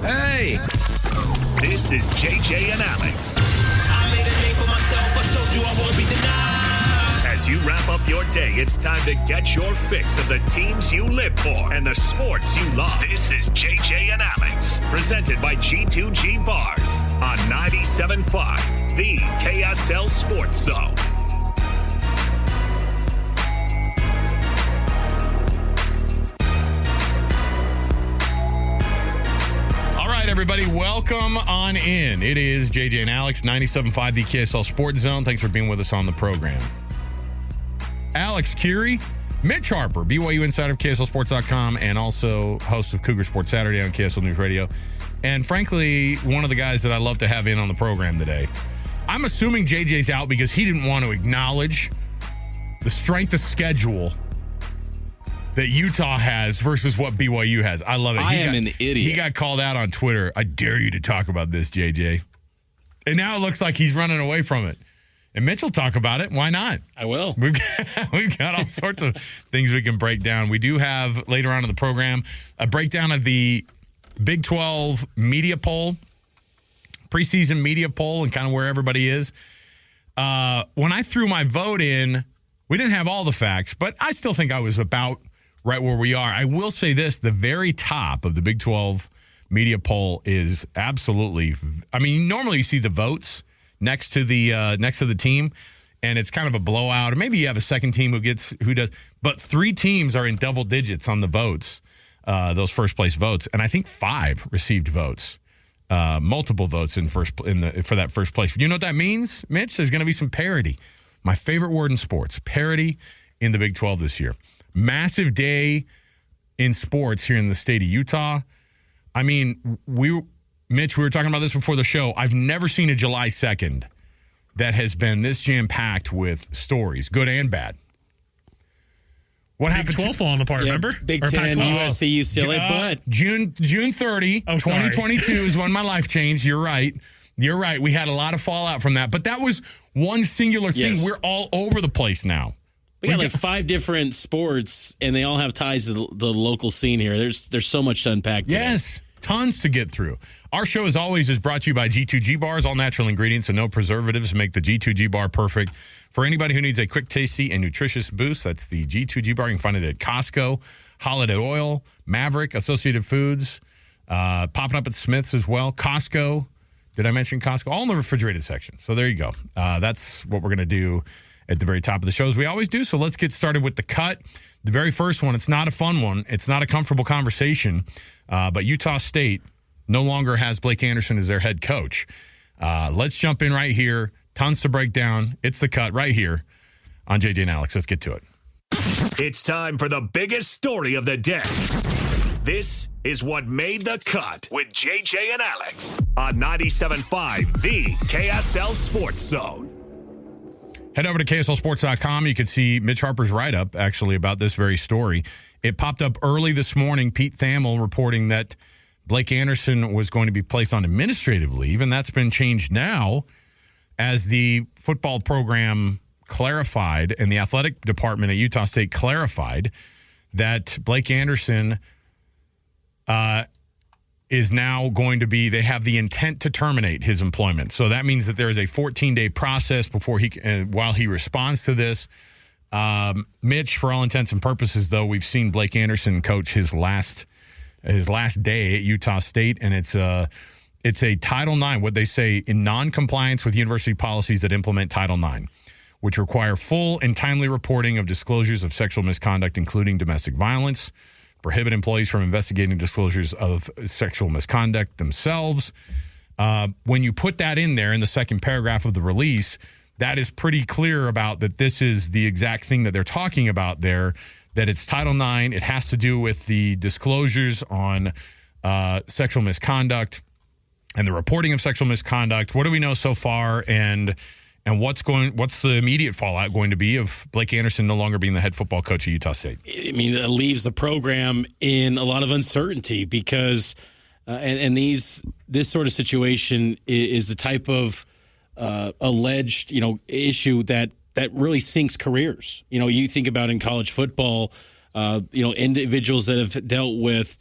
Hey! This is JJ and Alex. I made a name for myself. I told you I won't be denied. As you wrap up your day, it's time to get your fix of the teams you live for and the sports you love. This is JJ and Alex, presented by G2G Bars on 97.5, the KSL Sports Zone. Everybody, welcome on in. It is JJ and Alex, 97.5, the KSL Sports Zone. Thanks for being with us on the program. Alex Curie, Mitch Harper, BYU insider of KSLSports.com, and also host of Cougar Sports Saturday on KSL News Radio. And frankly, one of the guys that I love to have in on the program today. I'm assuming JJ's out because he didn't want to acknowledge the strength of schedule that Utah has versus what BYU has. I love it. I am an idiot. He got called out on Twitter. I dare you to talk about this, JJ. And now it looks like he's running away from it. And Mitch will talk about it. Why not? I will. We've got all sorts of things we can break down. We do have, later on in the program, a breakdown of the Big 12 media poll, preseason media poll, and kind of where everybody is. When I threw my vote in, we didn't have all the facts, but I still think I was about right where we are. I will say this, the very top of the Big 12 media poll is absolutely, I mean, normally you see the votes next to the team, and it's kind of a blowout. Or maybe you have a second team who does, but three teams are in double digits on the votes, those first place votes, and I think 5 received votes. Multiple votes for that first place. You know what that means, Mitch? There's going to be some parity. My favorite word in sports, parity in the Big 12 this year. Massive day in sports here in the state of Utah. I mean, Mitch, we were talking about this before the show. I've never seen a July 2nd that has been this jam-packed with stories, good and bad. What Big happened? 12 falling apart, remember? Big Or Ten, Pac-12. USC, UCLA, but June 30, 2022 is when my life changed. You're right. We had a lot of fallout from that, but that was one singular thing. Yes. We're all over the place now. we got like 5 different sports, and they all have ties to the local scene here. There's so much to unpack today. Yes, tons to get through. Our show, as always, is brought to you by G2G Bars, all natural ingredients and no preservatives make the G2G Bar perfect. For anybody who needs a quick, tasty, and nutritious boost, that's the G2G Bar. You can find it at Costco, Holiday Oil, Maverick, Associated Foods, popping up at Smith's as well. Costco. Did I mention Costco? All in the refrigerated section. So there you go. That's what we're going to do at the very top of the show, as we always do. So let's get started with the cut. The very first one, it's not a fun one. It's not a comfortable conversation. But Utah State no longer has Blake Anderson as their head coach. Let's jump in right here. Tons to break down. It's the cut right here on JJ and Alex. Let's get to it. It's time for the biggest story of the day. This is what made the cut with JJ and Alex on 97.5, the KSL Sports Zone. Head over to KSLSports.com. You can see Mitch Harper's write-up, actually, about this very story. It popped up early this morning. Pete Thamel reporting that Blake Anderson was going to be placed on administrative leave, and that's been changed now as the football program clarified and the athletic department at Utah State clarified that Blake Anderson is now going to be, they have the intent to terminate his employment. So that means that there is a 14-day process before while he responds to this. Mitch, for all intents and purposes, though, we've seen Blake Anderson coach his last day at Utah State, and it's a Title IX, what they say, in non-compliance with university policies that implement Title IX, which require full and timely reporting of disclosures of sexual misconduct, including domestic violence, prohibit employees from investigating disclosures of sexual misconduct themselves. When you put that in there in the second paragraph of the release, that is pretty clear about that this is the exact thing that they're talking about there, that it's Title IX. It has to do with the disclosures on sexual misconduct and the reporting of sexual misconduct. What do we know so far, and what's the immediate fallout going to be of Blake Anderson no longer being the head football coach at Utah State? I mean, it leaves the program in a lot of uncertainty because, this sort of situation is the type of alleged, issue that really sinks careers. You think about in college football, individuals that have dealt with,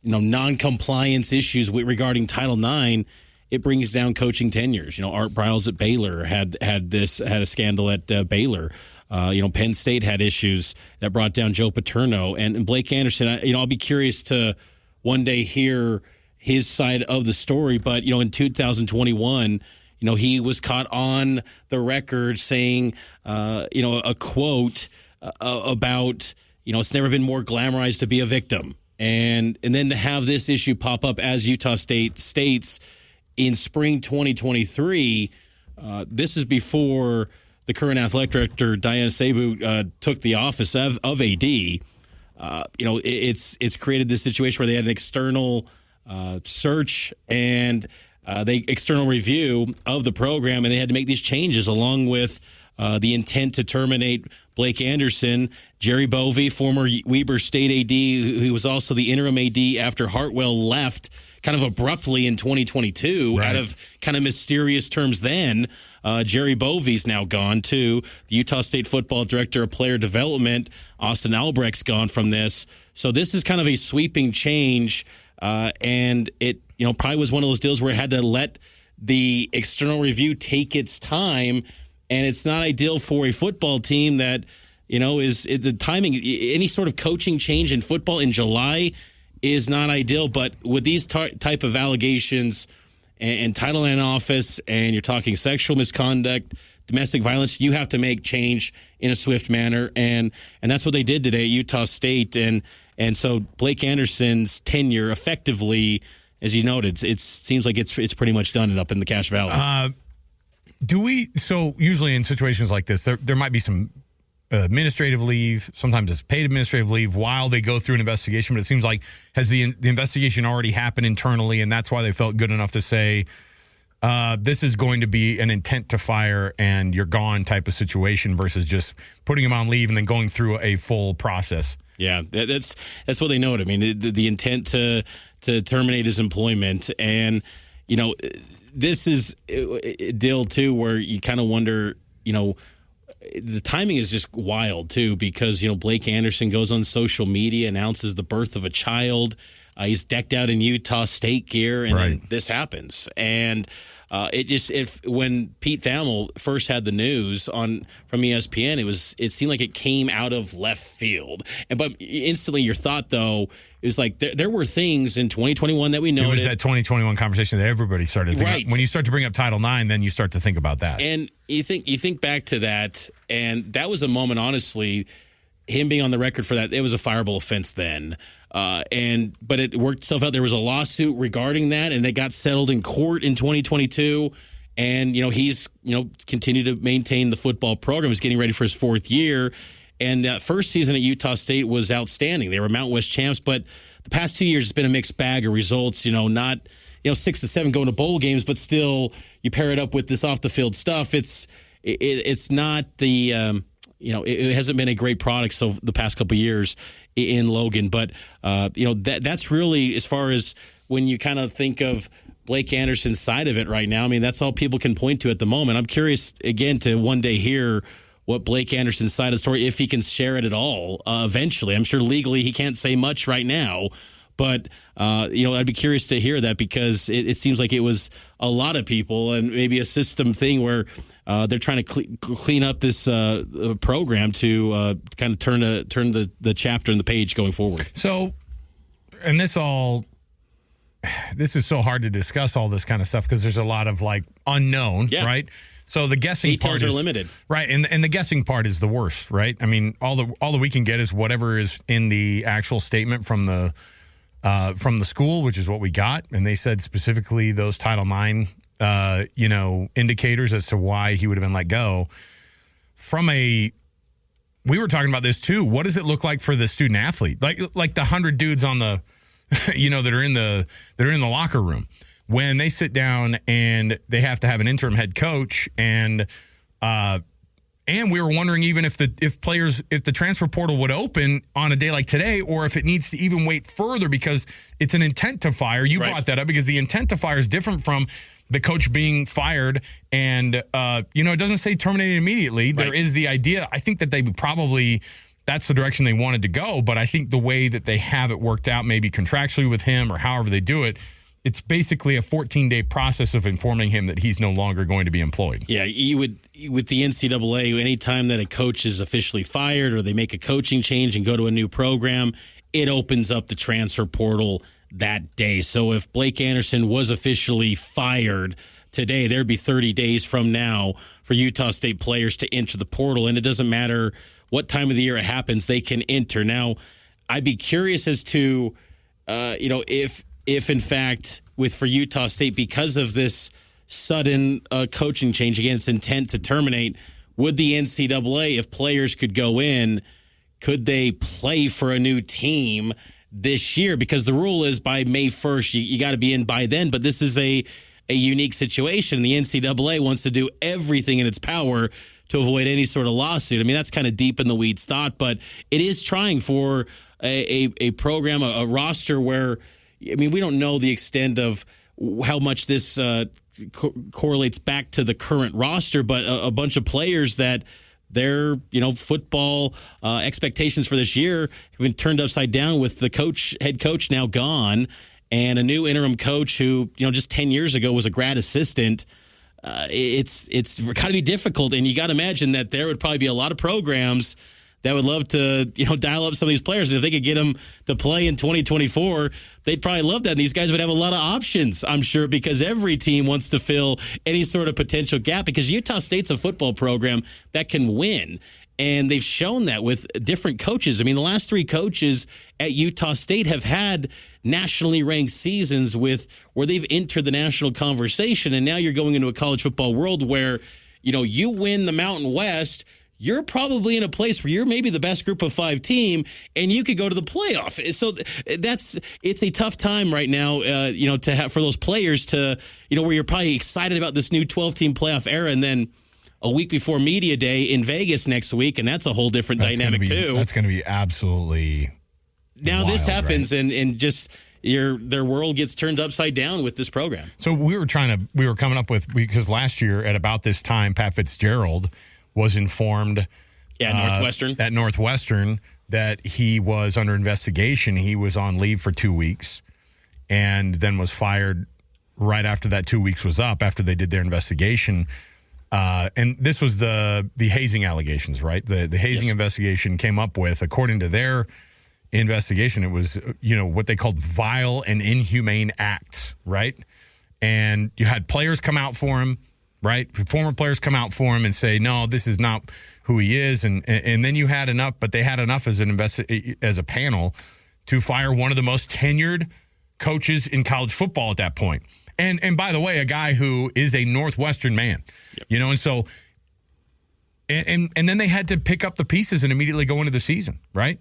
non-compliance issues regarding Title IX, it brings down coaching tenures. Art Briles at Baylor had a scandal at Baylor. Penn State had issues that brought down Joe Paterno and Blake Anderson. I'll be curious to one day hear his side of the story. But in 2021, he was caught on the record saying, a quote about, it's never been more glamorized to be a victim. And then to have this issue pop up as Utah State states in spring 2023, this is before the current athletic director, Diana Sabu, took the office of AD. It's created this situation where they had an external search and external review of the program, and they had to make these changes along with the intent to terminate Blake Anderson. Jerry Bovee, former Weber State AD, who was also the interim AD after Hartwell left kind of abruptly in 2022 out of kind of mysterious terms then. Jerry Bovee's now gone too. The Utah State football director of player development, Austin Albrecht's gone from this. So this is kind of a sweeping change, and it probably was one of those deals where it had to let the external review take its time, and it's not ideal for a football team that is the timing. Any sort of coaching change in football in July is not ideal, but with these type of allegations and Title IX office, and you're talking sexual misconduct, domestic violence, you have to make change in a swift manner, and that's what they did today at Utah State, and so Blake Anderson's tenure effectively, as you noted, it seems like it's pretty much done and up in the Cache Valley. So usually in situations like this, there might be some administrative leave. Sometimes it's paid administrative leave while they go through an investigation. But it seems like has the investigation already happened internally, and that's why they felt good enough to say this is going to be an intent to fire and you're gone type of situation versus just putting him on leave and then going through a full process. Yeah, that's what they noted. I mean, the intent to terminate his employment, and this is a deal too where you kind of wonder, the timing is just wild too, because Blake Anderson goes on social media, announces the birth of a child. He's decked out in Utah State gear, and then this happens. And when Pete Thamel first had the news from ESPN, it seemed like it came out of left field. But instantly, your thought though is like there were things in 2021 that we noted. It was that 2021 conversation that everybody started thinking about. When you start to bring up Title IX, then you start to think about that. And you think back to that, and that was a moment, honestly. Him being on the record for that, it was a fireable offense then. But it worked itself out. There was a lawsuit regarding that, and it got settled in court in 2022. And, he's, continued to maintain the football program. He's getting ready for his fourth year. And that first season at Utah State was outstanding. They were Mountain West champs, but the past 2 years, it's been a mixed bag of results, not, 6 to 7 going to bowl games, but still you pair it up with this off the field stuff. It's not the, it hasn't been a great product so the past couple of years in Logan, but that's really as far as when you kind of think of Blake Anderson's side of it right now. I mean, that's all people can point to at the moment. I'm curious again to one day hear what Blake Anderson's side of the story, if he can share it at all. Eventually, I'm sure legally he can't say much right now, but I'd be curious to hear that because it seems like it was a lot of people and maybe a system thing where they're trying to clean up this program to kind of turn the chapter and the page going forward. So, and this is so hard to discuss all this kind of stuff because there's a lot of unknown, right? So the guessing details part are limited, right? And the guessing part is the worst, right? I mean, all that we can get is whatever is in the actual statement from the school, which is what we got, and they said specifically those Title IX, indicators as to why he would have been let go. We were talking about this too. What does it look like for the student athlete, like the 100 dudes on the, that are in the locker room when they sit down and they have to have an interim head coach and we were wondering even if the transfer portal would open on a day like today, or if it needs to even wait further because it's an intent to fire. You brought that up because the intent to fire is different from the coach being fired. And, it doesn't say terminated immediately. Right. There is the idea. I think that they would probably that's the direction they wanted to go. But I think the way that they have it worked out, maybe contractually with him or however they do it, it's basically a 14-day process of informing him that he's no longer going to be employed. Yeah, you would, with the NCAA, anytime that a coach is officially fired or they make a coaching change and go to a new program, it opens up the transfer portal that day. So if Blake Anderson was officially fired today, there'd be 30 days from now for Utah State players to enter the portal. And it doesn't matter what time of the year it happens, they can enter. Now, I'd be curious as to, if in fact, for Utah State, because of this sudden coaching change, again, it's intent to terminate, would the NCAA, if players could go in, could they play for a new team this year? Because the rule is by May 1st, you got to be in by then. But this is a unique situation. The NCAA wants to do everything in its power to avoid any sort of lawsuit. I mean, that's kind of deep in the weeds thought, but it is trying for a program, a roster where, I mean, we don't know the extent of how much this correlates back to the current roster, but a bunch of players that their, football expectations for this year have been turned upside down with the head coach now gone, and a new interim coach who, just 10 years ago was a grad assistant. It's got to be difficult, and you got to imagine that there would probably be a lot of programs that would love to, dial up some of these players. And if they could get them to play in 2024, they'd probably love that. And these guys would have a lot of options, I'm sure, because every team wants to fill any sort of potential gap, because Utah State's a football program that can win. And they've shown that with different coaches. I mean, the last three coaches at Utah State have had nationally ranked seasons where they've entered the national conversation. And now you're going into a college football world where, you win the Mountain West, you're probably in a place where you're maybe the best group of 5 team, and you could go to the playoff. So it's a tough time right now, to have for those players to, where you're probably excited about this new 12-team playoff era, and then a week before media day in Vegas next week, and that's a whole different dynamic too. That's going to be absolutely now wild, this happens, right? and just their world gets turned upside down with this program. So we were coming up with, because last year at about this time, Pat Fitzgerald was informed at Northwestern that he was under investigation. He was on leave for 2 weeks and then was fired right after that 2 weeks was up, after they did their investigation. And this was the hazing allegations, right? The hazing investigation came up with, according to their investigation, it was, what they called vile and inhumane acts, right? And you had players come out for him, right? Former players come out for him and say, no, this is not who he is. And then you had enough, but they had enough as a panel to fire one of the most tenured coaches in college football at that point. And by the way, a guy who is a Northwestern man, and so, and then they had to pick up the pieces and immediately go into the season, right?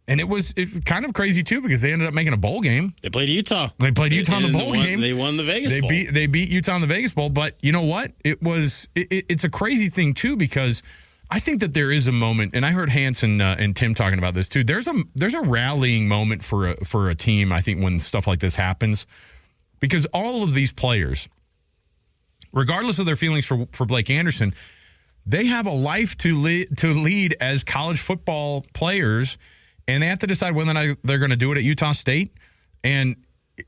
And it was kind of crazy, too, because they ended up making a bowl game. They played Utah. They played Utah in the bowl game. They won the Vegas Bowl. They beat Utah in the Vegas Bowl. But you know what? It's a crazy thing, too, because I think that there is a moment, and I heard Hanson and Tim talking about this, too. There's a rallying moment for a team, I think, when stuff like this happens. Because all of these players, regardless of their feelings for Blake Anderson, they have a life to lead as college football players, and they have to decide whether or not they're going to do it at Utah State. And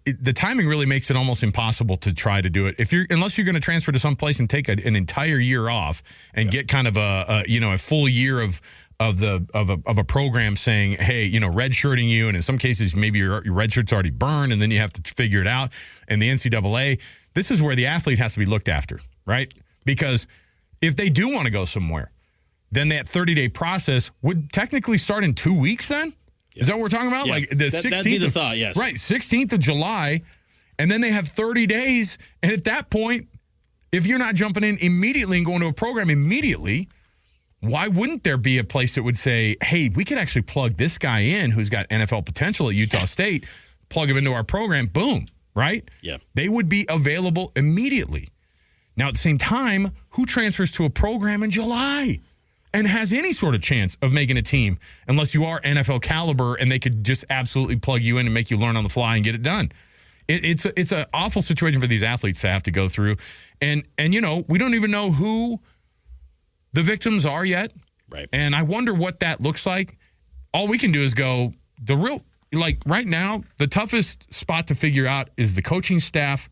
the timing really makes it almost impossible to try to do it unless you're going to transfer to some place and take an entire year off and get kind of a full year of a program saying, hey, redshirting you, and in some cases maybe your red shirt's already burned, and then you have to figure it out. And the NCAA, this is where the athlete has to be looked after, right? Because if they do want to go somewhere, then that 30-day process would technically start in 2 weeks then? Yeah. Is that what we're talking about? Yeah. Like the 16th. That'd be the thought, yes. Right, 16th of July, and then they have 30 days. And at that point, if you're not jumping in immediately and going to a program immediately, why wouldn't there be a place that would say, hey, we could actually plug this guy in who's got NFL potential at Utah State, plug him into our program, boom, right? Yeah. They would be available immediately. Now, at the same time, who transfers to a program in July and has any sort of chance of making a team unless you are NFL caliber and they could just absolutely plug you in and make you learn on the fly and get it done? It's an awful situation for these athletes to have to go through. And we don't even know who the victims are yet. Right. And I wonder what that looks like. All we can do is go, right now, the toughest spot to figure out is the coaching staff,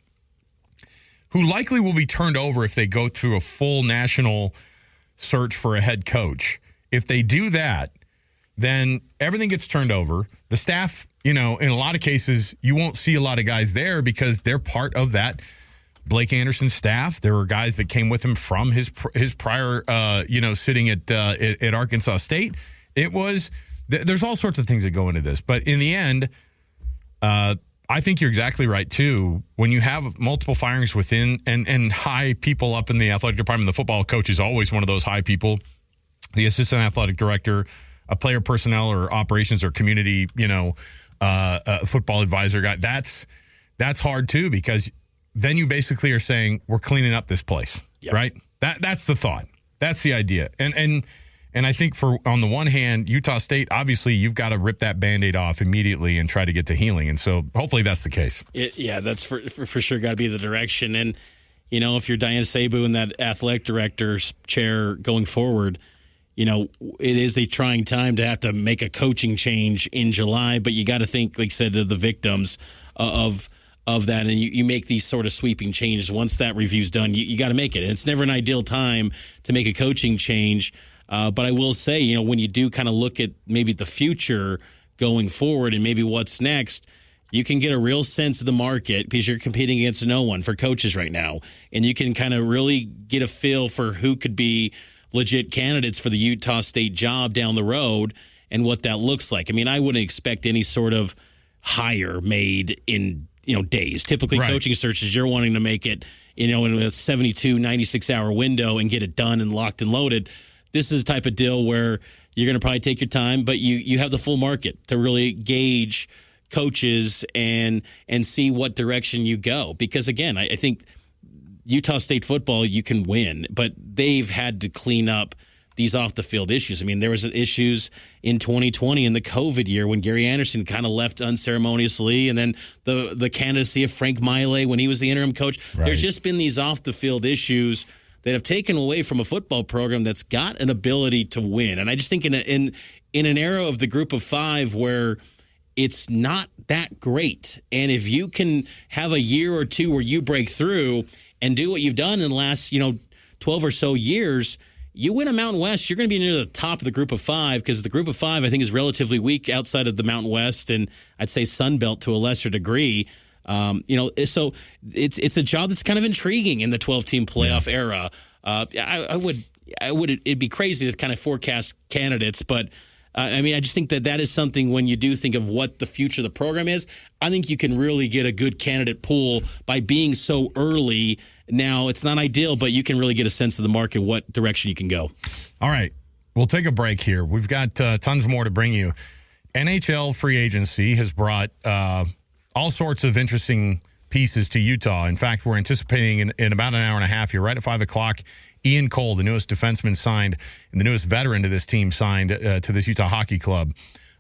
who likely will be turned over if they go through a full national search for a head coach. If they do that, then everything gets turned over. The staff, in a lot of cases, you won't see a lot of guys there because they're part of that Blake Anderson staff. There were guys that came with him from his prior, sitting at Arkansas State. There's all sorts of things that go into this. But in the end, I think you're exactly right, too. When you have multiple firings within and high people up in the athletic department, the football coach is always one of those high people. The assistant athletic director, a player personnel or operations or community, football advisor guy. That's hard, too, because then you basically are saying we're cleaning up this place, right? That's the thought. That's the idea. And I think on the one hand, Utah State, obviously, you've got to rip that Band-Aid off immediately and try to get to healing. And so hopefully that's the case. That's for sure got to be the direction. And, if you're Diana Sabu in that athletic director's chair going forward, it is a trying time to have to make a coaching change in July. But you got to think, like I said, of the victims of that. And you make these sort of sweeping changes. Once that review's done, you got to make it. And it's never an ideal time to make a coaching change. But I will say, when you do kind of look at maybe the future going forward and maybe what's next, you can get a real sense of the market because you're competing against no one for coaches right now. And you can kind of really get a feel for who could be legit candidates for the Utah State job down the road and what that looks like. I mean, I wouldn't expect any sort of hire made in, days. Typically, right. Coaching searches, you're wanting to make it, in a 72, 96-hour window and get it done and locked and loaded. This is the type of deal where you're going to probably take your time, but you have the full market to really gauge coaches and see what direction you go. Because, again, I think Utah State football, you can win, but they've had to clean up these off-the-field issues. I mean, there was issues in 2020 in the COVID year when Gary Anderson kind of left unceremoniously, and then the candidacy of Frank Maile when he was the interim coach. Right. There's just been these off-the-field issues that have taken away from a football program that's got an ability to win. And I just think in an era of the group of five where it's not that great, and if you can have a year or two where you break through and do what you've done in the last 12 or so years, you win a Mountain West, you're going to be near the top of the group of five, because the group of five, I think, is relatively weak outside of the Mountain West, and I'd say Sun Belt to a lesser degree. So it's a job that's kind of intriguing in the 12-team playoff era. It'd be crazy to kind of forecast candidates, but I just think that is something when you do think of what the future of the program is. I think you can really get a good candidate pool by being so early. Now, it's not ideal, but you can really get a sense of the market, what direction you can go. All right. We'll take a break here. We've got tons more to bring you. NHL free agency has brought all sorts of interesting pieces to Utah. In fact, we're anticipating in about an hour and a half here, right at 5 o'clock, Ian Cole, the newest defenseman signed, and the newest veteran to this team signed to this Utah Hockey Club.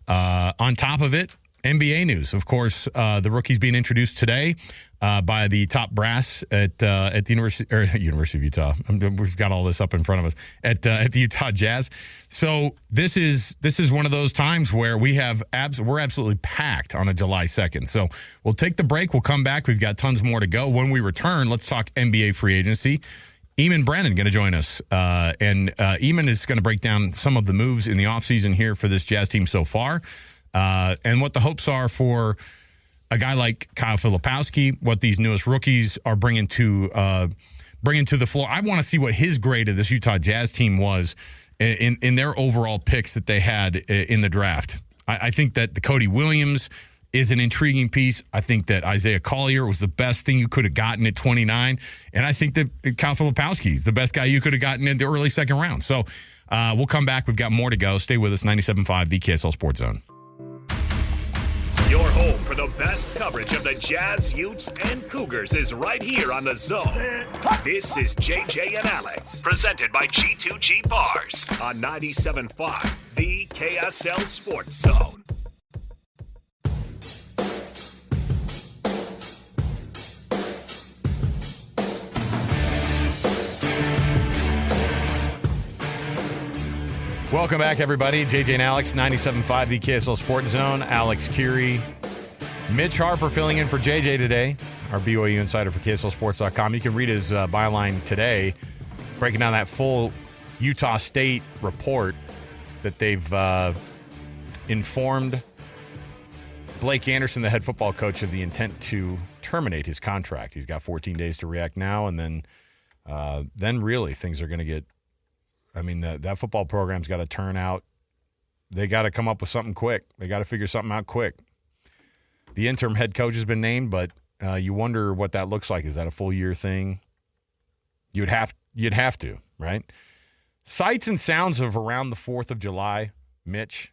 On top of it, NBA news. Of course, the rookie's being introduced today by the top brass at the University of Utah. We've got all this up in front of us at the Utah Jazz. So this is one of those times where we're absolutely packed on a July 2nd. So we'll take the break. We'll come back. We've got tons more to go. When we return, let's talk NBA free agency. Eammon Brennan going to join us. And Eammon is going to break down some of the moves in the offseason here for this Jazz team so far. And what the hopes are for a guy like Kyle Filipowski, what these newest rookies are bringing to the floor. I want to see what his grade of this Utah Jazz team was in their overall picks that they had in the draft. I think that the Cody Williams is an intriguing piece. I think that Isaiah Collier was the best thing you could have gotten at 29. And I think that Kyle Filipowski is the best guy you could have gotten in the early second round. So we'll come back. We've got more to go. Stay with us. 97.5, the KSL Sports Zone. Your home for the best coverage of the Jazz, Utes, and Cougars is right here on The Zone. This is JJ and Alex, presented by G2G Bars on 97.5, the KSL Sports Zone. Welcome back, everybody. JJ and Alex, 97.5, the KSL Sports Zone. Alex Curie, Mitch Harper filling in for JJ today, our BYU insider for KSLSports.com. You can read his byline today, breaking down that full Utah State report that they've informed Blake Anderson, the head football coach, of the intent to terminate his contract. He's got 14 days to react now, and then really things are going to get. I mean, that football program's got to turn out. They got to come up with something quick. They got to figure something out quick. The interim head coach has been named, but you wonder what that looks like. Is that a full year thing? You'd have to, right? Sights and sounds of around the 4th of July, Mitch.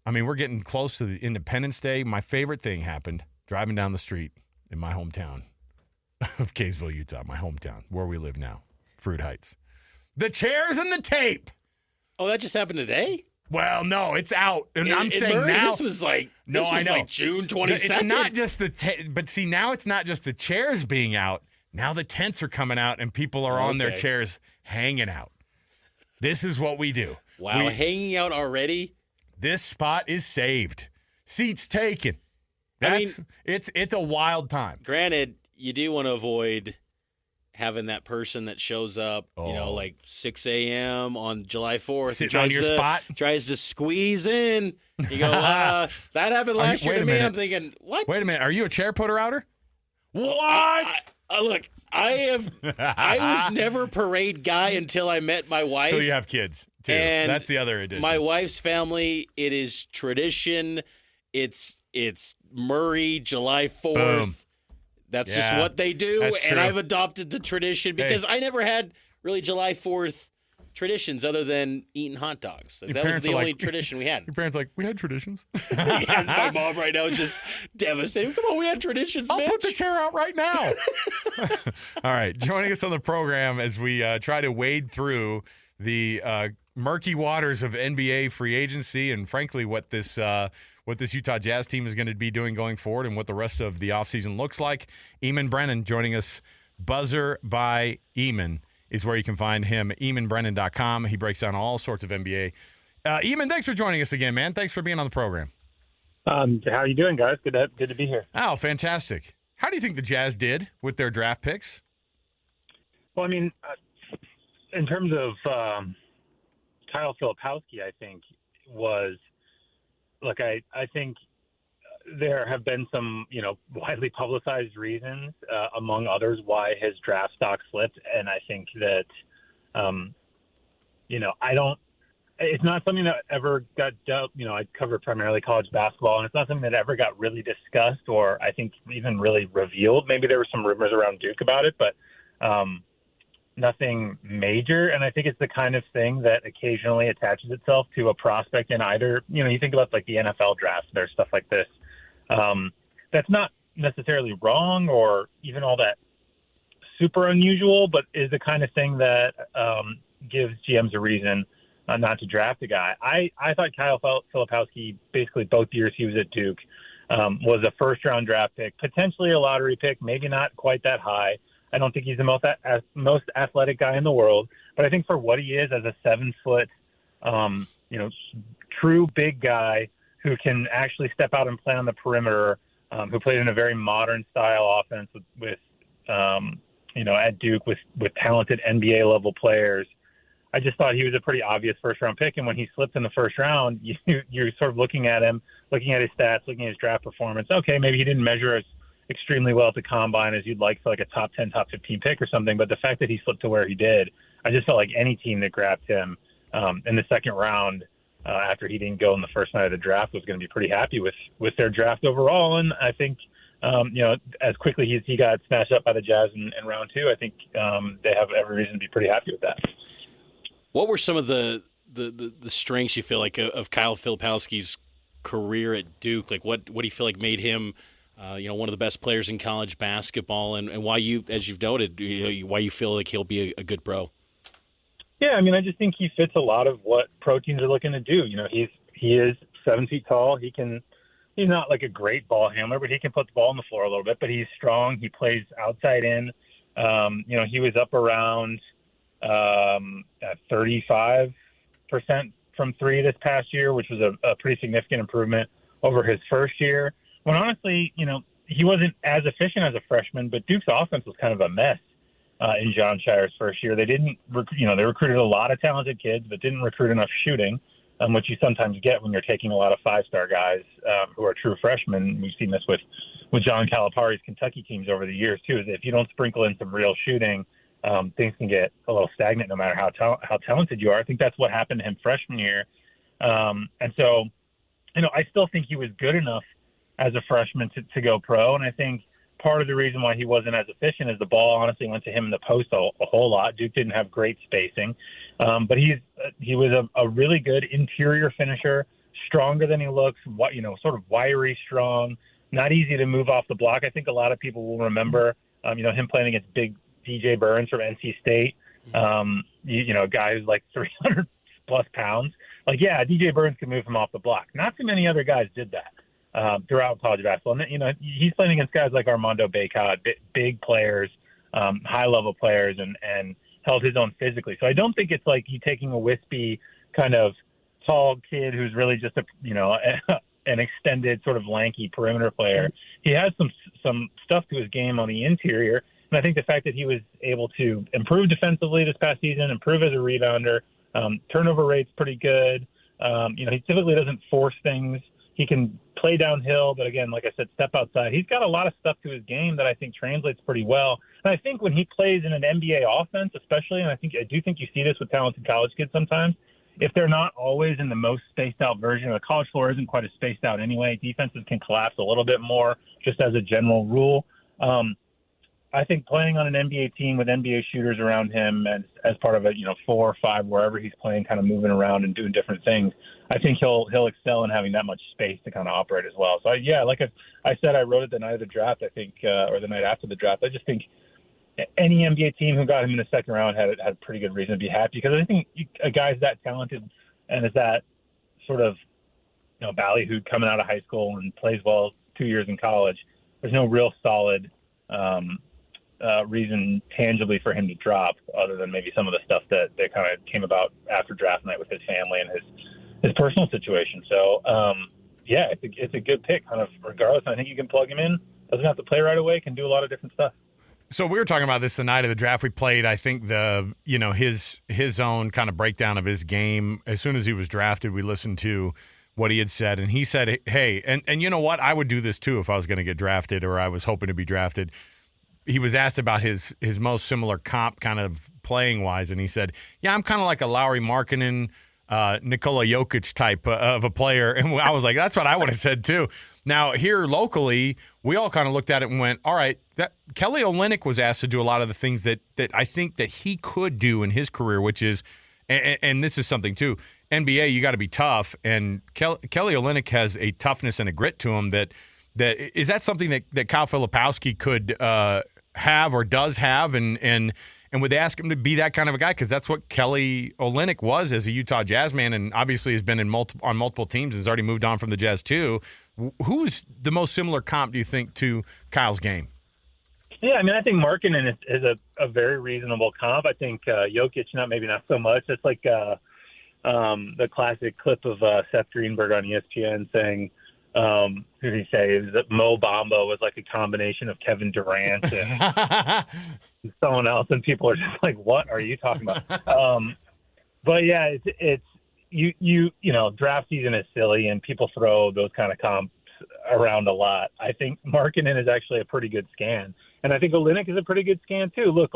I mean, we're getting close to the Independence Day. My favorite thing happened driving down the street in my hometown of Kaysville, Utah, my hometown, where we live now, Fruit Heights. The chairs and the tape. Oh, that just happened today? Well, no, it's out. And I'm saying Murray, now. This was like June 22nd. It's not just but see, now it's not just the chairs being out. Now the tents are coming out and people are on their chairs hanging out. This is what we do. Wow, hanging out already? This spot is saved. Seats taken. It's a wild time. Granted, you do want to avoid having that person that shows up, like 6 a.m. on July 4th. Sitting on your spot? Tries to squeeze in. You go, that happened last year to me. I'm thinking, what? Wait a minute. Are you a chair putter-outer? What? Look, I was never a parade guy until I met my wife. Until you have kids, too. And that's the other addition. My wife's family, it is tradition. It's Murray, July 4th. Boom. That's just what they do, and true. I've adopted the tradition because I never had really July 4th traditions other than eating hot dogs. That was the only tradition we had. Your parents we had traditions. Yeah, my mom right now is just devastated. Come on, we had traditions, I'll Mitch. put the chair out right now. All right, joining us on the program as we try to wade through the murky waters of NBA free agency and, frankly, what this Utah Jazz team is going to be doing going forward and what the rest of the offseason looks like. Eammon Brennan joining us. Buzzer by Eammon is where you can find him, EammonBrennan.com. He breaks down all sorts of NBA. Eammon, thanks for joining us again, man. Thanks for being on the program. How are you doing, guys? Good to be here. Oh, fantastic. How do you think the Jazz did with their draft picks? Well, I mean, in terms of Kyle Filipowski, I think was – look, I think there have been some, widely publicized reasons, among others, why his draft stock slipped. And I think that, it's not something that ever got dealt. I cover primarily college basketball, and it's not something that ever got really discussed or I think even really revealed. Maybe there were some rumors around Duke about it, but nothing major. And I think it's the kind of thing that occasionally attaches itself to a prospect in either, you think about like the NFL draft, there's stuff like this. That's not necessarily wrong or even all that super unusual, but is the kind of thing that gives GMs a reason not to draft a guy. I thought Kyle Filipowski, basically both years he was at Duke, was a first-round draft pick, potentially a lottery pick, maybe not quite that high. I don't think he's the most athletic guy in the world, but I think for what he is as a 7-foot, true big guy who can actually step out and play on the perimeter, who played in a very modern style offense with at Duke with talented NBA level players. I just thought he was a pretty obvious first round pick. And when he slipped in the first round, you're sort of looking at him, looking at his stats, looking at his draft performance. Okay, maybe he didn't measure as extremely well at the combine as you'd like for like a top 10, top 15 pick or something. But the fact that he slipped to where he did, I just felt like any team that grabbed him in the second round after he didn't go in the first night of the draft was going to be pretty happy with their draft overall. And I think, as quickly as he got smashed up by the Jazz in round 2, I think they have every reason to be pretty happy with that. What were some of the strengths you feel like of Kyle Filipowski's career at Duke? Like what do you feel like made him, one of the best players in college basketball, and why you, as you've noted, why you feel like he'll be a good pro? Yeah, I mean, I just think he fits a lot of what pro teams are looking to do. He is 7 feet tall. He's not like a great ball handler, but he can put the ball on the floor a little bit. But he's strong. He plays outside in. He was up around 35% from three this past year, which was a pretty significant improvement over his first year. When honestly, he wasn't as efficient as a freshman, but Duke's offense was kind of a mess in John Shire's first year. They didn't, they recruited a lot of talented kids, but didn't recruit enough shooting, which you sometimes get when you're taking a lot of five-star guys who are true freshmen. We've seen this with John Calipari's Kentucky teams over the years too. Is if you don't sprinkle in some real shooting, things can get a little stagnant no matter how talented you are. I think that's what happened to him freshman year, and so I still think he was good enough as a freshman to go pro, and I think part of the reason why he wasn't as efficient is the ball honestly went to him in the post a whole lot. Duke didn't have great spacing, but he was a really good interior finisher, stronger than he looks, sort of wiry, strong, not easy to move off the block. I think a lot of people will remember, him playing against big DJ Burns from NC State, a guy who's like 300 plus pounds. Like, yeah, DJ Burns can move him off the block. Not too many other guys did that throughout college basketball. And, he's playing against guys like Armando Bacot, big players, high-level players, and held his own physically. So I don't think it's like he's taking a wispy kind of tall kid who's really just an extended sort of lanky perimeter player. He has some stuff to his game on the interior. And I think the fact that he was able to improve defensively this past season, improve as a rebounder, turnover rate's pretty good. He typically doesn't force things. He can play downhill, but again, like I said, step outside. He's got a lot of stuff to his game that I think translates pretty well. And I think when he plays in an NBA offense, especially, and I do think you see this with talented college kids sometimes, if they're not always in the most spaced out version, the college floor isn't quite as spaced out anyway. Defenses can collapse a little bit more just as a general rule. I think playing on an NBA team with NBA shooters around him as part of a 4 or 5 wherever he's playing, kind of moving around and doing different things, I think he'll excel in having that much space to kind of operate as well. So like I said, I wrote it the night of the draft, I think, or the night after the draft. I just think any NBA team who got him in the second round had a pretty good reason to be happy, because I think a guy's that talented and is that sort of ballyhooed coming out of high school and plays well 2 years in college. There's no real solid reason tangibly for him to drop, other than maybe some of the stuff that kind of came about after draft night with his family and his personal situation. So, it's a good pick, kind of regardless. I think you can plug him in. Doesn't have to play right away. Can do a lot of different stuff. So we were talking about this the night of the draft. We played, I think, his own kind of breakdown of his game. As soon as he was drafted, we listened to what he had said, and he said, hey, and you know what? I would do this too if I was going to get drafted, or I was hoping to be drafted. He was asked about his most similar comp kind of playing-wise, and he said, yeah, I'm kind of like a Lauri Markkanen, Nikola Jokic type of a player. And I was like, that's what I would have said too. Now, here locally, we all kind of looked at it and went, all right, that Kelly Olynyk was asked to do a lot of the things that I think that he could do in his career, which is, and this is something too, NBA, you got to be tough, and Kelly Olynyk has a toughness and a grit to him that is that something that Kyle Filipowski could have or does have, and would they ask him to be that kind of a guy? Because that's what Kelly Olynyk was as a Utah Jazz man, and obviously has been on multiple teams and has already moved on from the Jazz too. Who's the most similar comp, do you think, to Kyle's game? Yeah, I think Markkanen is a very reasonable comp. I think Jokic, maybe not so much. It's like the classic clip of Seth Greenberg on ESPN saying, who did he say? It was that Mo Bamba was like a combination of Kevin Durant and someone else, and people are just like, "What are you talking about?" But yeah, it's draft season is silly, and people throw those kind of comps around a lot. I think Markkanen is actually a pretty good scan, and I think Olynyk is a pretty good scan too. Look,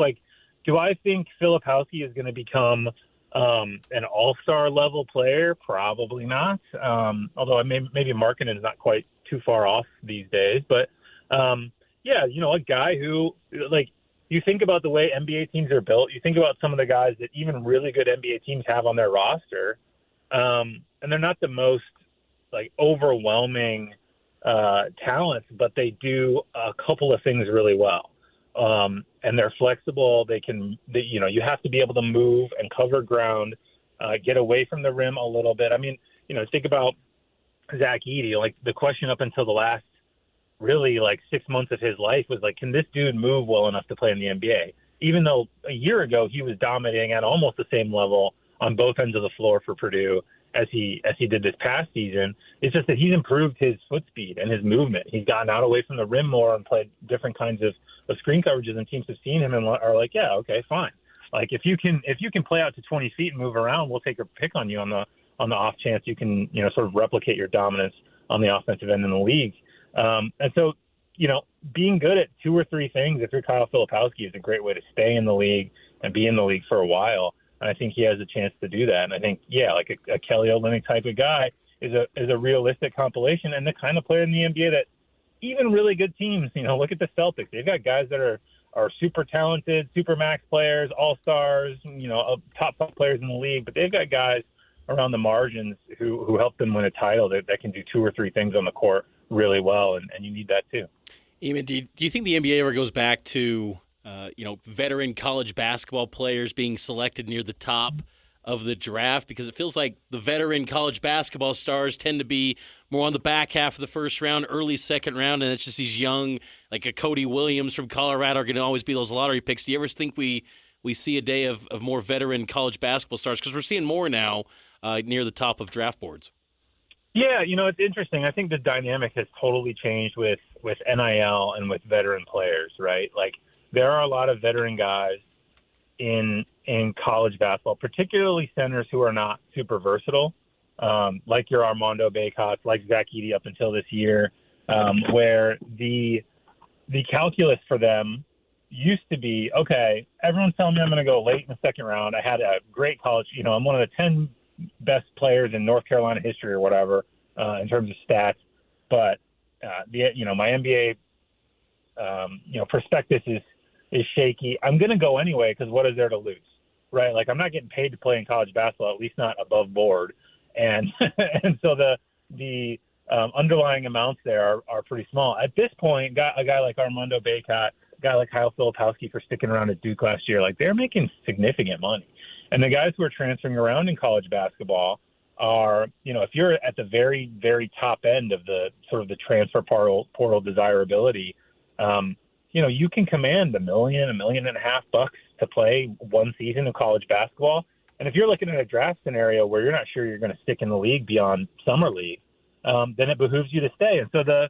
do I think Filipowski is going to become an all-star level player? Probably not. Although maybe Markkanen is not quite too far off these days. But a guy who, you think about the way NBA teams are built. You think about some of the guys that even really good NBA teams have on their roster, and they're not the most overwhelming talents, but they do a couple of things really well. And they're flexible. You have to be able to move and cover ground, get away from the rim a little bit. Think about Zach Edey. The question up until the last really 6 months of his life was can this dude move well enough to play in the NBA? Even though a year ago he was dominating at almost the same level on both ends of the floor for Purdue as he did this past season. It's just that he's improved his foot speed and his movement. He's gotten out away from the rim more and played different kinds of screen coverages, and teams have seen him and are like, yeah, okay, fine. Like if you can play out to 20 feet and move around, we'll take a pick on you on the off chance you can, sort of replicate your dominance on the offensive end in the league. And so, being good at two or three things, if you're Kyle Filipowski, is a great way to stay in the league and be in the league for a while. And I think he has a chance to do that. And I think, like a Kelly Olynyk type of guy is a realistic compilation and the kind of player in the NBA that even really good teams, look at the Celtics. They've got guys that are super talented, super max players, all-stars, top players in the league, but they've got guys around the margins who help them win a title that can do two or three things on the court really well, and you need that too. Eammon, do you think the NBA ever goes back to veteran college basketball players being selected near the top of the draft? Because it feels like the veteran college basketball stars tend to be more on the back half of the first round, early second round, and it's just these young, like a Cody Williams from Colorado, are going to always be those lottery picks. Do you ever think we see a day of more veteran college basketball stars? Because we're seeing more now near the top of draft boards. Yeah, it's interesting. I think the dynamic has totally changed with NIL and with veteran players, right? Like there are a lot of veteran guys in college basketball, particularly centers who are not super versatile, like your Armando Bacot, like Zach Edey up until this year, where the calculus for them used to be, okay, everyone's telling me I'm going to go late in the second round. I had a great college, I'm one of the 10 best players in North Carolina history or whatever, in terms of stats. But, my NBA, prospectus is shaky. I'm going to go anyway, because what is there to lose, right? Like I'm not getting paid to play in college basketball, at least not above board. And, and so the underlying amounts there are pretty small. At this point, a guy like Armando Bacot, a guy like Kyle Filipowski for sticking around at Duke last year, like they're making significant money. And the guys who are transferring around in college basketball are, if you're at the very, very top end of the sort of the transfer portal desirability, you can command $1 million, $1.5 million to play one season of college basketball. And if you're looking at a draft scenario where you're not sure you're going to stick in the league beyond summer league, then it behooves you to stay. And so the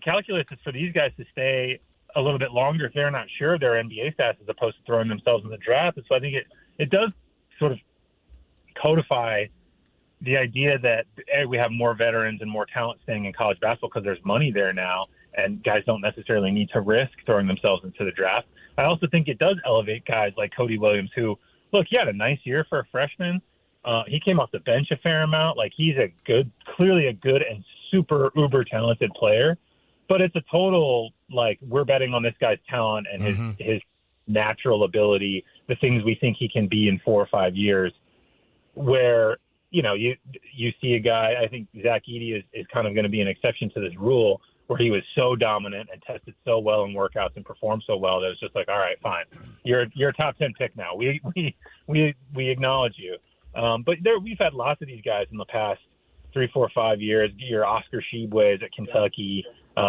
calculus is for these guys to stay a little bit longer if they're not sure of their NBA stats as opposed to throwing themselves in the draft. And so I think it does sort of codify the idea that we have more veterans and more talent staying in college basketball because there's money there now, and guys don't necessarily need to risk throwing themselves into the draft. I also think it does elevate guys like Cody Williams, who, look, he had a nice year for a freshman. He came off the bench a fair amount. Like he's clearly a good and super uber talented player, but it's a total, like, we're betting on this guy's talent and his natural ability, the things we think he can be in 4 or 5 years, where, you see a guy, I think Zach Edey is kind of going to be an exception to this rule, where he was so dominant and tested so well in workouts and performed so well that it was just like, all right, fine, you're a top 10 pick now. We acknowledge you. But we've had lots of these guys in the past 3, 4, 5 years. Your Oscar Tshiebwe's at Kentucky,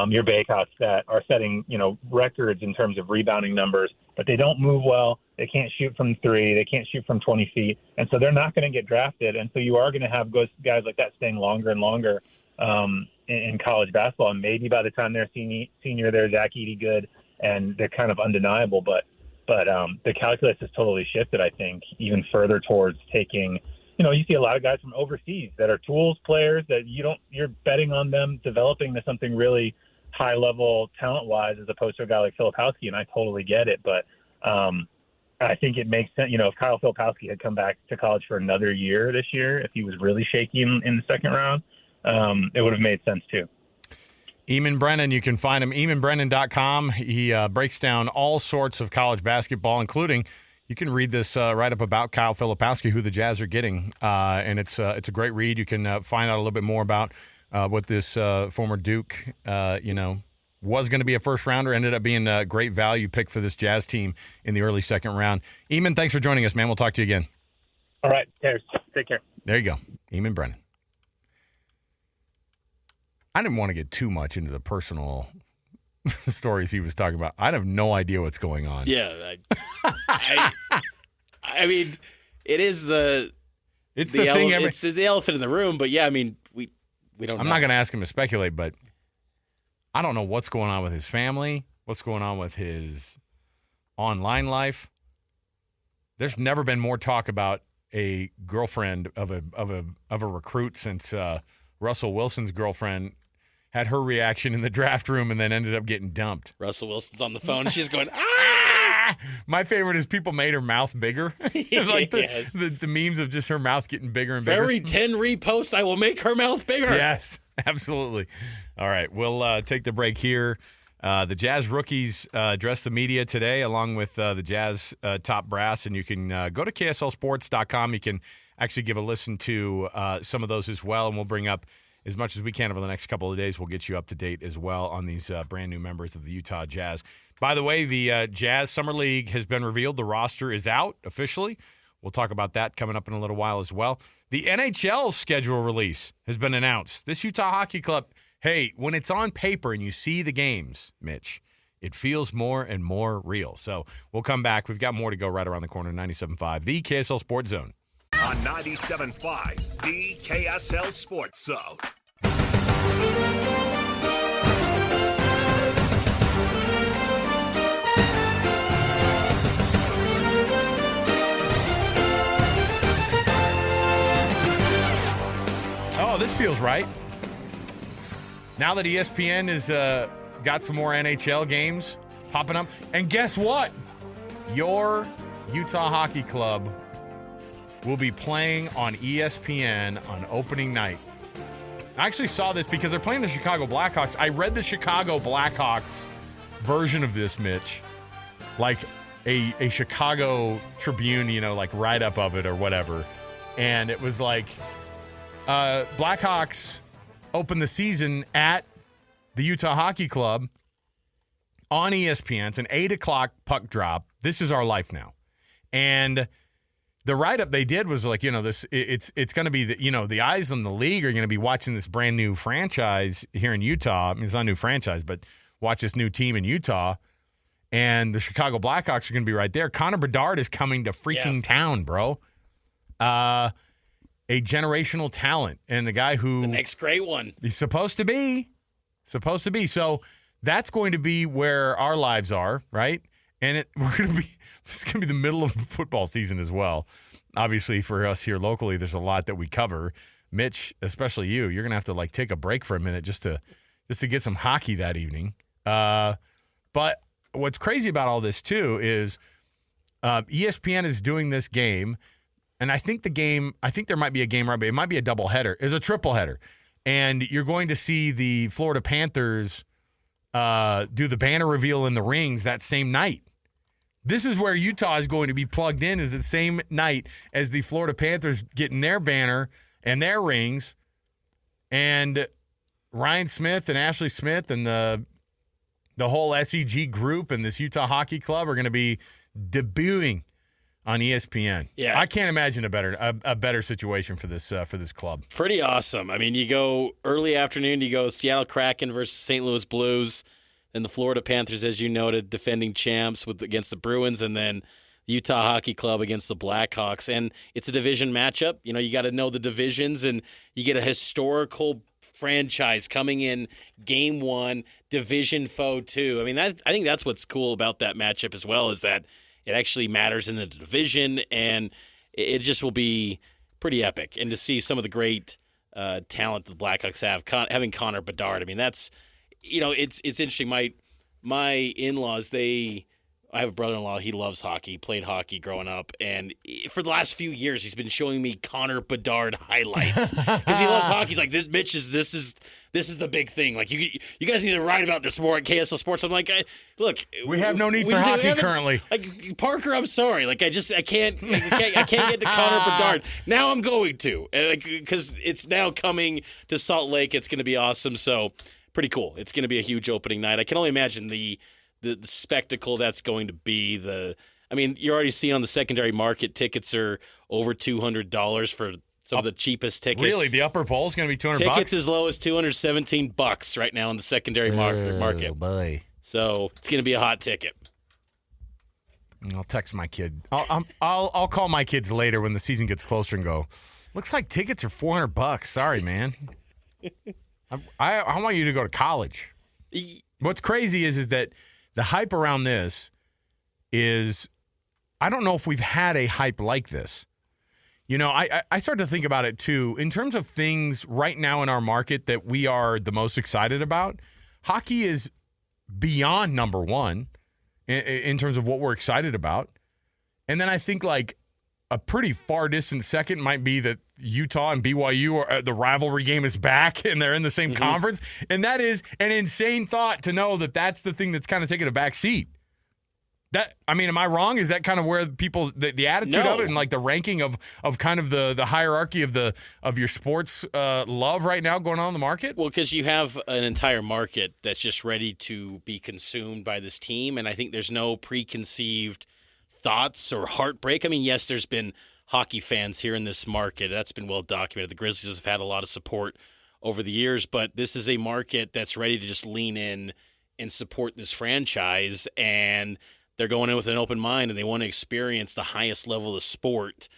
your Bacots that are setting, records in terms of rebounding numbers, but they don't move well. They can't shoot from 3. They can't shoot from 20 feet. And so they're not going to get drafted. And so you are going to have guys like that staying longer and longer in college basketball. And maybe by the time they're senior, they're Zach Edey good, and they're kind of undeniable. But the calculus has totally shifted, I think, even further towards taking, you see a lot of guys from overseas that are tools players that you're betting on them developing to something really high level talent wise, as opposed to a guy like Filipowski. And I totally get it. But I think it makes sense. If Kyle Filipowski had come back to college for another year this year, if he was really shaky in the second round, it would have made sense too. Eammon Brennan, you can find him, EammonBrennan.com. He breaks down all sorts of college basketball, including, you can read this write-up about Kyle Filipowski, who the Jazz are getting, and it's a great read. You can find out a little bit more about what this former Duke, was going to be a first-rounder, ended up being a great value pick for this Jazz team in the early second round. Eammon, thanks for joining us, man. We'll talk to you again. All right, take care. There you go, Eammon Brennan. I didn't want to get too much into the personal stories he was talking about. I have no idea what's going on. Yeah. I mean, it's It's the thing. It's the elephant in the room. But yeah, I mean, we don't. I'm not going to ask him to speculate, but I don't know what's going on with his family. What's going on with his online life? There's never been more talk about a girlfriend of a recruit since Russell Wilson's girlfriend had her reaction in the draft room and then ended up getting dumped. Russell Wilson's on the phone. She's going, My favorite is people made her mouth bigger. Like the memes of just her mouth getting bigger and bigger. Every 10 reposts, I will make her mouth bigger. Yes, absolutely. All right, we'll take the break here. The Jazz rookies addressed the media today along with the Jazz top brass, and you can go to KSLSports.com. You can actually give a listen to some of those as well, and we'll bring up as much as we can over the next couple of days. We'll get you up to date as well on these brand new members of the Utah Jazz. By the way, the Jazz Summer League has been revealed. The roster is out officially. We'll talk about that coming up in a little while as well. The NHL schedule release has been announced. This Utah Hockey Club, hey, when it's on paper and you see the games, Mitch, it feels more and more real. So we'll come back. We've got more to go right around the corner. 97.5, the KSL Sports Zone. On 97.5, the KSL Sports Zone. Oh, this feels right. Now that ESPN has got some more NHL games popping up. And guess what? Your Utah Hockey Club will be playing on ESPN on opening night. I actually saw this because they're playing the Chicago Blackhawks. I read the Chicago Blackhawks version of this, Mitch, like a Chicago Tribune, like write-up of it or whatever. And it was like Blackhawks open the season at the Utah Hockey Club on ESPN. It's an 8 o'clock puck drop. This is our life now. And the write-up they did was like, this it's going to be the eyes on the league are going to be watching this brand new franchise here in Utah. I mean, it's not a new franchise, but watch this new team in Utah. And the Chicago Blackhawks are going to be right there. Connor Bedard is coming to freaking town, bro. A generational talent, and the guy who the next great one. He's supposed to be. So that's going to be where our lives are, right? And this is going to be the middle of football season as well. Obviously, for us here locally, there's a lot that we cover. Mitch, especially you're going to have to take a break for a minute just to get some hockey that evening. But what's crazy about all this too is ESPN is doing this game. And I think there might be a game right, but it might be a doubleheader. It's a tripleheader. And you're going to see the Florida Panthers do the banner reveal in the rings that same night. This is where Utah is going to be plugged in, is the same night as the Florida Panthers getting their banner and their rings. And Ryan Smith and Ashley Smith and the whole SEG group and this Utah Hockey Club are going to be debuting on ESPN. Yeah, I can't imagine a better situation for this club. Pretty awesome. I mean, you go early afternoon, you go Seattle Kraken versus St. Louis Blues, and the Florida Panthers, as you noted, defending champs against the Bruins, and then the Utah Hockey Club against the Blackhawks. And it's a division matchup. You got to know the divisions, and you get a historical franchise coming in game one, division foe two. I mean, I think that's what's cool about that matchup as well, is that it actually matters in the division, and it just will be pretty epic. And to see some of the great talent the Blackhawks have, having Connor Bedard, I mean, that's, it's interesting. My in-laws, I have a brother-in-law. He loves hockey. He played hockey growing up, and for the last few years, he's been showing me Connor Bedard highlights because he loves hockey. He's like, "This is the big thing. Like, you guys need to write about this more at KSL Sports." I'm like, "Look, we have no need for hockey currently." Like, Parker, I'm sorry. Like, I can't get to Connor Bedard. Now I'm going to, because it's now coming to Salt Lake. It's going to be awesome. So, pretty cool. It's going to be a huge opening night. I can only imagine the spectacle that's going to be. You're already seeing on the secondary market, tickets are over $200 for some of the cheapest tickets. Really? The upper bowl is going to be $200? Tickets as low as $217 right now in the secondary market. Oh, boy. So it's going to be a hot ticket. I'll text my kid. I'll call my kids later when the season gets closer and go, Looks like tickets are $400. Sorry, man. I want you to go to college. What's crazy is that the hype around this is, I don't know if we've had a hype like this. You know, I start to think about it too. In terms of things right now in our market that we are the most excited about, hockey is beyond number one in terms of what we're excited about. And then I think like a pretty far distant second might be that Utah and BYU, the rivalry game is back and they're in the same conference. And that is an insane thought to know that that's the thing that's kind of taking a back seat. Am I wrong? Is that kind of where people the attitude of it and like the ranking of kind of the hierarchy of your sports love right now going on in the market? Well, because you have an entire market that's just ready to be consumed by this team, and I think there's no preconceived thoughts or heartbreak. I mean, yes, there's been hockey fans here in this market. That's been well documented. The Grizzlies have had a lot of support over the years, but this is a market that's ready to just lean in and support this franchise, and they're going in with an open mind, and they want to experience the highest level of sport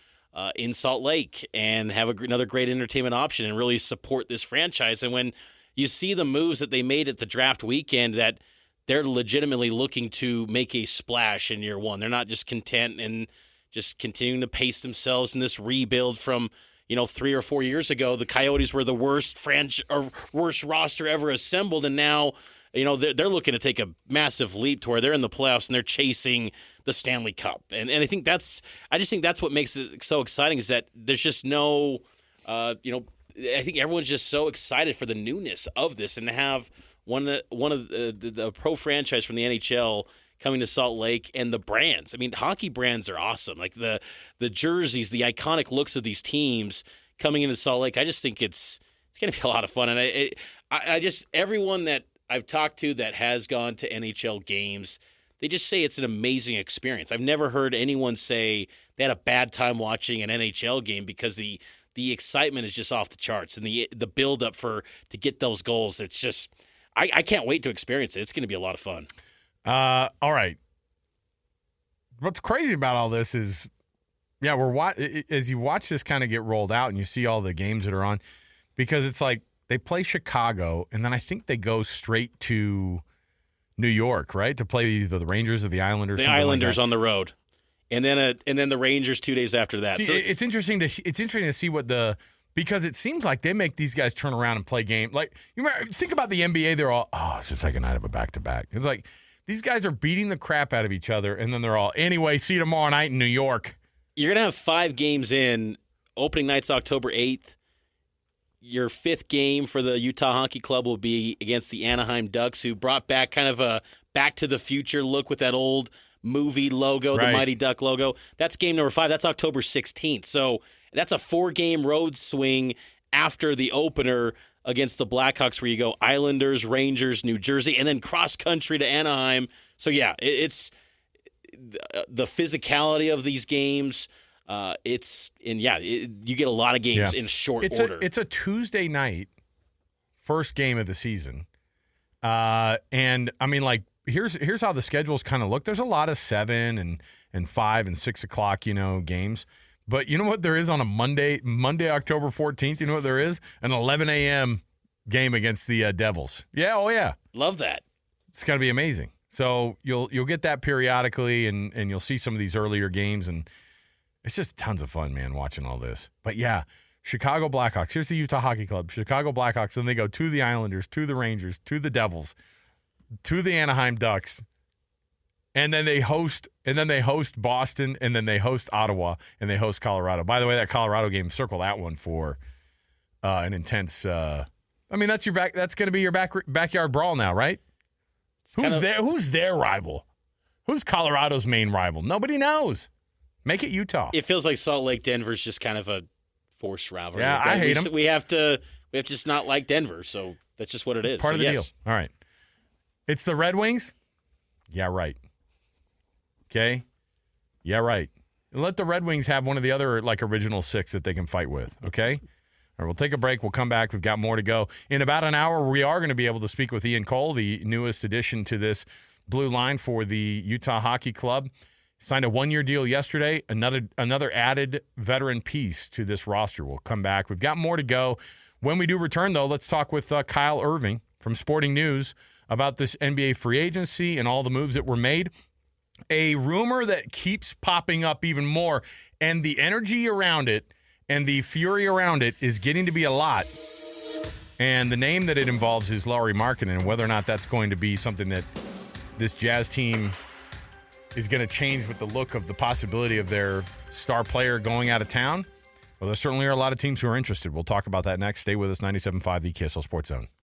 in Salt Lake and have another great entertainment option and really support this franchise. And when you see the moves that they made at the draft weekend, that they're legitimately looking to make a splash in year one. They're not just content and just continuing to pace themselves in this rebuild from 3 or 4 years ago. The Coyotes were the worst roster ever assembled, and now they're looking to take a massive leap to where they're in the playoffs and they're chasing the Stanley Cup. And I think I just think that's what makes it so exciting, is that there's just no, I think everyone's just so excited for the newness of this, and to have one of the pro franchise from the NHL coming to Salt Lake, and the brands. I mean, hockey brands are awesome. Like the jerseys, the iconic looks of these teams coming into Salt Lake. I just think it's going to be a lot of fun. And I just, everyone that I've talked to that has gone to NHL games, they just say it's an amazing experience. I've never heard anyone say they had a bad time watching an NHL game, because the excitement is just off the charts, and the build up to get those goals. It's just, I can't wait to experience it. It's going to be a lot of fun. All right. What's crazy about all this is, as you watch this kind of get rolled out and you see all the games that are on, because it's like they play Chicago and then I think they go straight to New York, right, to play either the Rangers or the Islanders. The Islanders on the road, and then the Rangers 2 days after that. See, it's interesting to see because it seems like they make these guys turn around and play game. Like, you remember, think about the NBA. They're all, it's the second night of a back-to-back. It's like these guys are beating the crap out of each other, and then they're all, anyway, see you tomorrow night in New York. You're going to have 5 games in. Opening night's October 8th. Your 5th game for the Utah Hockey Club will be against the Anaheim Ducks, who brought back kind of a Back to the Future look with that old movie logo, right. The Mighty Duck logo. That's game number 5. That's October 16th. So that's a 4-game road swing after the opener against the Blackhawks, where you go Islanders, Rangers, New Jersey, and then cross-country to Anaheim. So, yeah, it's the physicality of these games. You get a lot of games in short order. It's a Tuesday night, first game of the season. And, I mean, like, here's how the schedules kind of look. There's a lot of 7 and 5 and 6 o'clock, games. But you know what there is on a Monday, October 14th? You know what there is? An 11 a.m. game against the Devils. Yeah, oh yeah. Love that. It's going to be amazing. So you'll get that periodically, and you'll see some of these earlier games, and it's just tons of fun, man, watching all this. But yeah, Chicago Blackhawks. Here's the Utah Hockey Club. Chicago Blackhawks. Then they go to the Islanders, to the Rangers, to the Devils, to the Anaheim Ducks. And then they host Boston, and then they host Ottawa, and they host Colorado. By the way, that Colorado game, circle that one for an intense. That's going to be your backyard brawl now, right? Who's their rival? Who's Colorado's main rival? Nobody knows. Make it Utah. It feels like Salt Lake Denver's just kind of a forced rivalry. Yeah, I hate them. We have to just not like Denver, so that's just what it is. Part of the deal. All right. It's the Red Wings? Yeah, right. Okay? Yeah, right. And let the Red Wings have one of the other, original 6 that they can fight with, okay? All right, we'll take a break. We'll come back. We've got more to go. In about an hour, we are going to be able to speak with Ian Cole, the newest addition to this blue line for the Utah Hockey Club. Signed a 1-year deal yesterday. Another added veteran piece to this roster will come back. We've got more to go. When we do return, though, let's talk with Kyle Irving from Sporting News about this NBA free agency and all the moves that were made. A rumor that keeps popping up even more, and the energy around it and the fury around it is getting to be a lot. And the name that it involves is Lauri Markkanen, and whether or not that's going to be something that this Jazz team is going to change with the look of the possibility of their star player going out of town. Well, there certainly are a lot of teams who are interested. We'll talk about that next. Stay with us, 97.5, the KSL Sports Zone.